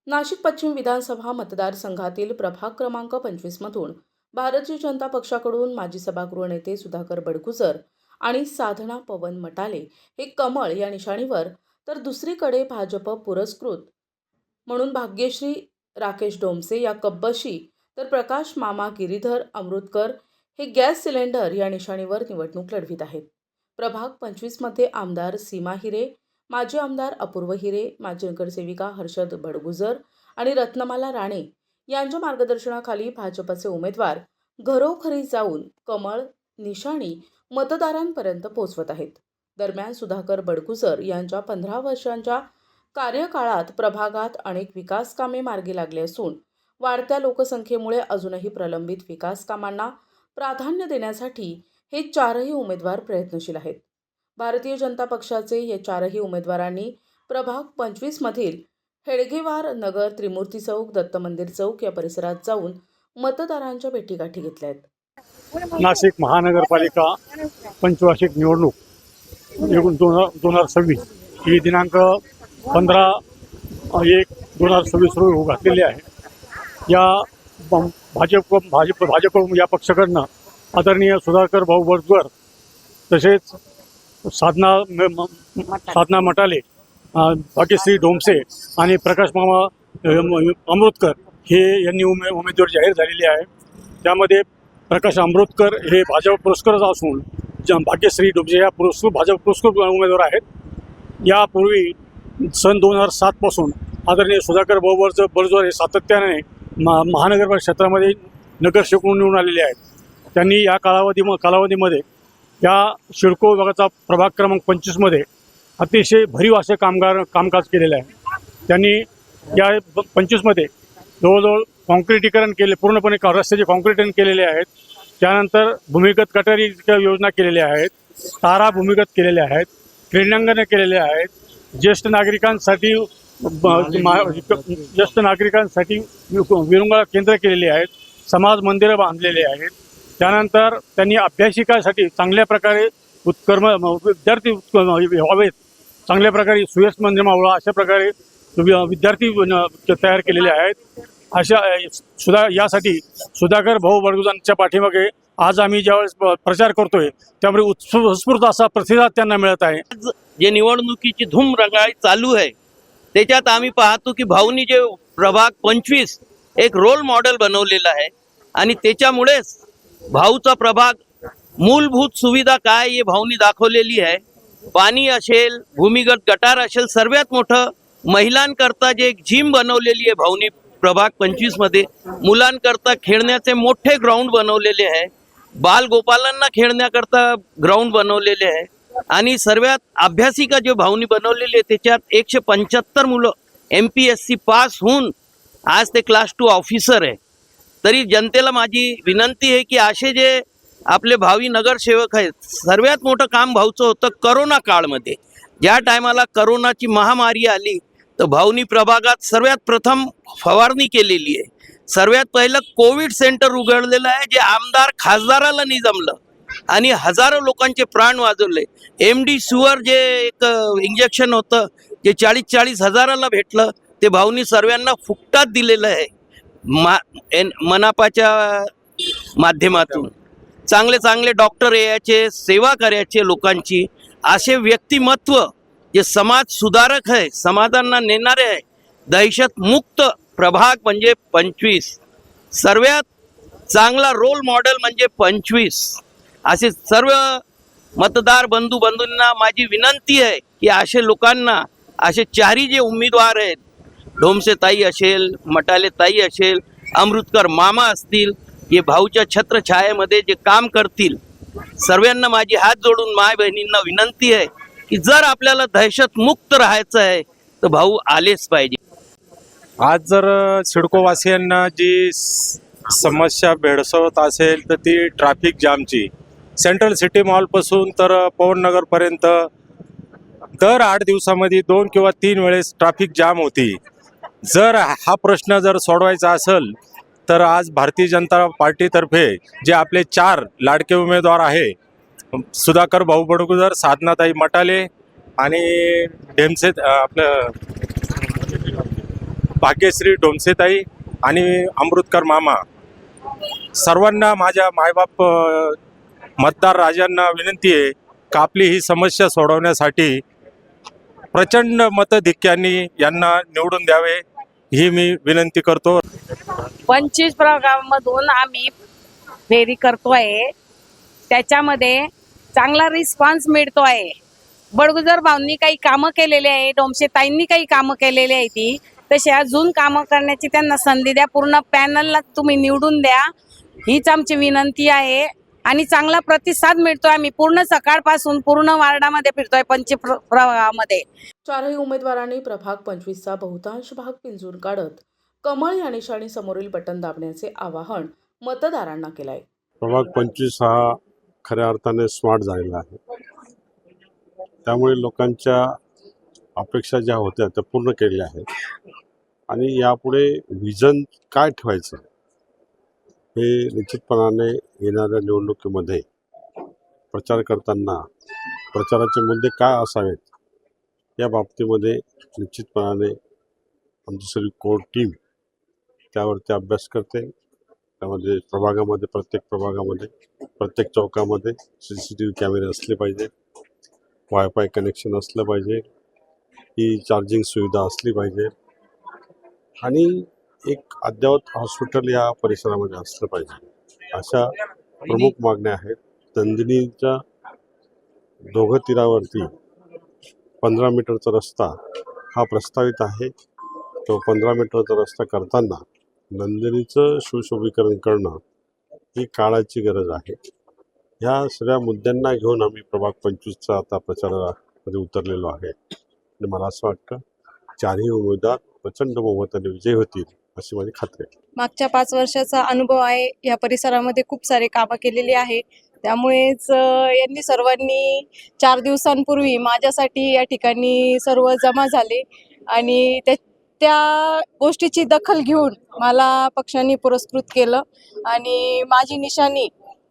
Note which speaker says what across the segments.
Speaker 1: नाशिक पश्चिम विधानसभा मतदारसंघातील प्रभाग क्रमांक 25 मधून भारतीय जनता पक्षाकडून माजी सभागृह नेते सुधाकर बडगुजर आणि साधना पवन मटाले हे कमळ या निशाणीवर, तर दुसरीकडे भाजप पुरस्कृत म्हणून भाग्यश्री राकेश डोमसे या कब्बशी, तर प्रकाश मामा गिरीधर अमृतकर हे गॅस सिलेंडर या निशाणीवर निवडणूक लढवित आहेत. प्रभाग 25 मध्ये आमदार सीमा हिरे, माजी आमदार अपूर्व हिरे, माजी नगरसेविका हर्षद बडगुजर आणि रत्नमाला राणे यांच्या मार्गदर्शनाखाली भाजपचे उमेदवार घरोघरी जाऊन कमळ निशाणी मतदारांपर्यंत पोहोचवत आहेत. दरम्यान सुधाकर बडगुजर यांच्या 15 वर्षांच्या कार्यकाळात प्रभागात अनेक विकास कामे मार्गी लागली असून वाढत्या लोकसंख्येमुळे अजूनही प्रलंबित विकास कामांना प्राधान्य देण्यासाठी हे चारही उमेदवार प्रयत्नशील आहेत. भारतीय जनता पक्षाचे या चारही उमेदवारांनी प्रभाग 25 मधील हेडगेवार नगर, त्रिमूर्ती चौक, दत्त मंदिर चौक या परिसरात जाऊन मतदारांच्या भेटीगाठी घेतल्या आहेत.
Speaker 2: नाशिक महानगरपालिका पंचवार्षिक निवडणूक 2026 ही दिनांक 15/1/2026 रोजी घातलेली आहे. या भाजप या पक्षाकडनं आदरणीय सुधाकर भाऊ बडगुजर तसेच साधना मटाले, भाग्यश्री डोमसे आणि प्रकाश मामा अमृतकर हे यांनी उमेदवारी जाहीर झालेली आहे. त्यामध्ये प्रकाश अमृतकर हे भाजप पुरस्कृत असून भाग्यश्री डोमसे या भाजप पुरस्कृत उमेदवार आहेत. यापूर्वी सन 2007 पासून आदरणीय सुधाकर भाऊ बडगुजर हे सातत्याने महानगरपालिका क्षेत्रामध्ये नगरसेवक म्हणून निवडून आलेले आहेत. त्यांनी या कालावधीमध्ये या सिडको विभागाचा प्रभाग क्रमांक 25 मध्ये अतिशय भरीव असे कामकाज केलेले आहे. त्यांनी या 25 मध्ये जवळजवळ काँक्रिटीकरण केले, पूर्णपणे रस्त्याचे काँक्रिटीकरण केलेले आहेत. त्यानंतर भूमिगत गटारी योजना केलेल्या आहेत, तारा भूमिगत केलेल्या आहेत, क्रीडांगणे केलेले आहेत, ज्येष्ठ नागरिकांसाठी विरंगुळा केंद्र केलेले आहेत, समाज मंदिरं बांधलेले आहेत. त्यानंतर त्यांनी अभ्यासिकासाठी चांगल्या प्रकारे विद्यार्थी व्हावेत, चांगल्या प्रकारे सुयश मंदिर मावळा अशा प्रकारे विद्यार्थी तयार केलेले आहेत. यासाठी सुधाकर भाऊ बडगुजरांच्या पाठीमागे आज आम्ही ज्यावेळेस प्रचार करतोय त्यामुळे उत्स्फूर्त असा प्रतिसाद त्यांना मिळत आहे.
Speaker 3: जे निवडणुकीची धूम रंगाई चालू आहे त्याच्यात आम्ही पाहतो की भाऊनी जे प्रभाग 25 एक रोल मॉडेल बनवलेला आहे आणि त्याच्यामुळेच भाऊचा प्रभाग मूलभूत सुविधा काय हे भाऊनी दाखवलेली आहे. पाणी असेल, भूमिगत गटार असेल, सर्वात मोठं महिलांकरता जे एक जिम बनवलेली आहे भाऊनी प्रभाग 25 मध्ये, मुलांकरता खेळण्याचे मोठे ग्राउंड बनवलेले आहे, बालगोपालांना खेळण्याकरता ग्राउंड बनवलेले आहे आणि सर्वात अभ्यासिका जे भाऊनी बनवलेले आहे त्याच्यात 175 मुलं MPSC पास होऊन आज ते क्लास 2 ऑफिसर आहे. तरी जनतेला माझी विनंती आहे की असे जे आपले भावी नगरसेवक आहेत, सर्वात मोठं काम भाऊचं होतं करोना काळमध्ये. ज्या टायमाला करोनाची महामारी आली तर भाऊनी प्रभागात सर्वात प्रथम फवारणी केलेली आहे. सर्वात पहिलं कोविड सेंटर उघडलेलं आहे जे आमदार खासदाराला नाही जमलं आणि हजारो लोकांचे प्राण वाचवले. MD सुअर जे एक इंजेक्शन होतं जे 40-40 हजाराला भेटलं ते भाऊनी सर्वांना फुकटात दिलेलं आहे. मनापाच्या माध्यमातून चांगले डॉक्टर यायचे, सेवा करायचे लोकांची. असे व्यक्तिमत्व जे समाज सुधारक आहे, समाजांना नेणारे आहे. दहशत मुक्त प्रभाग म्हणजे 25, सर्वात चांगला रोल मॉडेल म्हणजे 25. असे सर्व मतदार बंधूंना माझी विनंती आहे की असे लोकांना, असे चारही जे उमेदवार आहेत, डोमसे ताई असेल, मटाले ताई असेल, अमृतकर मामा असतील, हे भाऊच्या छत्रछायेमध्ये जे काम करतील, सर्वांना माझी हात जोडून माय बहिणींना विनंती आहे की जर आपल्याला दहशत मुक्त राहायचं आहे तर भाऊ आलेच पाहिजे.
Speaker 4: आज जर सिडकोवासियांना जी समस्या भेडसावत असेल तर ती ट्रॅफिक जामची, सेंट्रल सिटी मॉलपासून तर पवननगरपर्यंत दर 8 दिवसामध्ये 2 किंवा 3 वेळेस ट्रॅफिक जाम होती. जर हा प्रश्न जर सोडवायचा असेल तर आज भारतीय जनता पार्टीतर्फे जे आपले 4 लाडके उमेदवार आहे, सुधाकर भाऊ बडगुजर, साधनाताई मटाले आणि ढेमसे आपलं भाग्यश्री डोमसेताई आणि अमृतकर मामा सर्वांना माझ्या मायबाप मतदार राजांना विनंती आहे का आपली ही समस्या सोडवण्यासाठी प्रचंड मतधिक्यांनी यांना निवडून द्यावे ही मी विनंती करतो.
Speaker 5: 25 प्रभागामधून आम्ही फेरी करतोय. त्याच्यामध्ये चांगला रिस्पॉन्स मिळतो आहे. बडगुजर भाऊंनी काही कामं केलेली आहे, डोमशेताईंनी काही कामं केलेली आहे. ती तशी अजून कामं करण्याची त्यांना संधी द्या. पूर्ण पॅनलला तुम्ही निवडून द्या हीच आमची विनंती आहे. आणि चांगला प्रतिसाद मिळतोय. आम्ही पूर्ण सकाळपासून पूर्ण वार्डामध्ये फिरतोय 25 प्रभागामध्ये.
Speaker 1: चारही उमेदवारांनी प्रभाग 25चा बहुतांश भाग पिंजून काढत कमळ या निशाणी समोरील बटन दाबण्याचे आवाहन मतदारांना केलं आहे.
Speaker 6: प्रभाग 25 हा खऱ्या अर्थाने स्मार्ट झालेला आहे. त्यामुळे लोकांच्या अपेक्षा ज्या होत्या त्या पूर्ण केलेल्या आहेत आणि यापुढे विजन काय ठेवायचं हे निश्चितपणाने येणाऱ्या निवडणुकीमध्ये प्रचार करताना प्रचाराचे मुद्दे काय असावेत या बाबतीमध्ये निश्चितपणाने आमची सगळी कोर टीम त्यावरती अभ्यास करते. त्यामध्ये प्रभागामध्ये प्रत्येक प्रभागामध्ये प्रत्येक चौकामध्ये CCTV कॅमेरे असले पाहिजे, वायफाय कनेक्शन असलं पाहिजे, ही चार्जिंग सुविधा असली पाहिजे आणि एक अद्ययावत हॉस्पिटल या परिसरामध्ये असलं पाहिजे. अशा प्रमुख मागण्या आहेत. नंदिनीच्या दोघं तीरावरती 15 मीटरचा रस्ता हा प्रस्तावित आहे. तो 15 मीटरचा रस्ता करताना नंदिनीचं सुशोभीकरण करणं ही काळाची गरज आहे. ह्या सगळ्या मुद्द्यांना घेऊन आम्ही प्रभाग 25चा आता प्रचारामध्ये उतरलेलो आहे आणि मला असं वाटतं चारही उमेदवार प्रचंड बहुमताने विजयी होतील अशी माझी खात्री आहे.
Speaker 7: मागच्या 5 वर्षाचा अनुभव आहे. या परिसरामध्ये खूप सारे कामं केलेली आहे. त्यामुळेच यांनी सर्वांनी 4 दिवसांपूर्वी माझ्यासाठी या ठिकाणी सर्व जमा झाले आणि त्या गोष्टीची दखल घेऊन मला पक्षांनी पुरस्कृत केलं आणि माझी निशाणी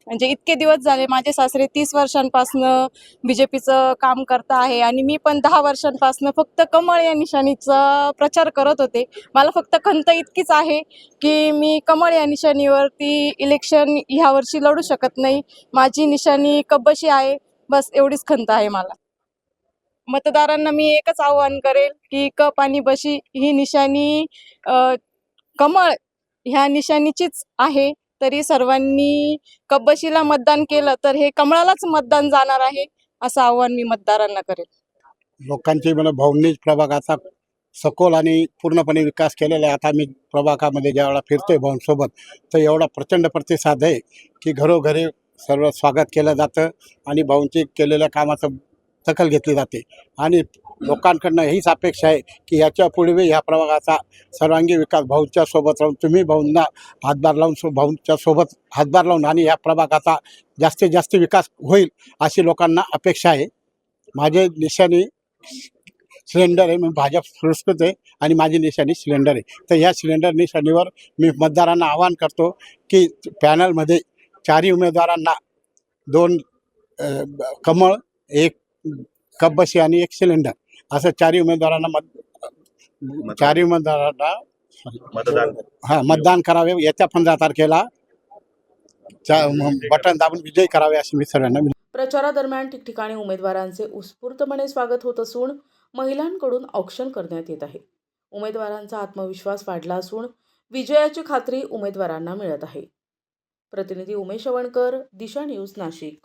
Speaker 7: म्हणजे इतके दिवस झाले माझे सासरे 30 वर्षांपासनं BJPचं काम करता आहे आणि मी पण 10 वर्षांपासनं फक्त कमळ या निशाणीचा प्रचार करत होते. मला फक्त खंत इतकीच आहे की मी कमळ या निशाणीवरती इलेक्शन ह्या वर्षी लढू शकत नाही. माझी निशाणी कब्बशी आहे, बस एवढीच खंत आहे मला. मतदारांना मी एकच आव्हान करेल की कप आणि बशी ही निशाणी कमळ ह्या निशाणीचीच आहे. तरी सर्वांनी कब्बशीला मतदान केलं तर हे कमळालाच मतदान जाणार आहे असं आव्हान मी मतदारांना करेल.
Speaker 8: लोकांची मला भाऊंनीच प्रभागाचा सखोल आणि पूर्णपणे विकास केलेला आहे. आता मी प्रभागामध्ये ज्यावेळेला फिरतोय भाऊंसोबत तर एवढा प्रचंड प्रतिसाद आहे की घरोघरी सर्व स्वागत केलं जातं आणि भाऊंची केलेल्या कामाचं दखल घेतली जाते आणि लोकांकडनं हीच अपेक्षा आहे की याच्या पुढे ह्या प्रभागाचा सर्वांगीण विकास भाऊंच्या सोबत राहून तुम्ही भाऊंना हातभार लावून भाऊंच्या सोबत हातभार लावून आणि या प्रभागाचा जास्तीत जास्त विकास होईल अशी लोकांना अपेक्षा आहे. माझे निशाणी सिलेंडर आहे. मी भाजप पुरस्कृत आहे आणि माझी निशाणी सिलेंडर आहे. तर ह्या सिलेंडर निशाणीवर मी मतदारांना आवाहन करतो की पॅनलमध्ये 4ही उमेदवारांना 2 कमळ, 1 कब्बशी आणि 1 सिलेंडर असं 4ही उमेदवारांना मतदान करावे. येत्या 15 तारखेला बटन दाबून विजयी करावे अशी मी सर्वांना.
Speaker 1: प्रचारादरम्यान ठिकठिकाणी उमेदवारांचे उत्स्फूर्तपणे स्वागत होत असून महिलांकडून औक्षण करण्यात येत आहे. उमेदवारांचा आत्मविश्वास वाढला असून विजयाची खात्री उमेदवारांना मिळत आहे. प्रतिनिधी उमेश अवणकर, दिशा न्यूज, नाशिक.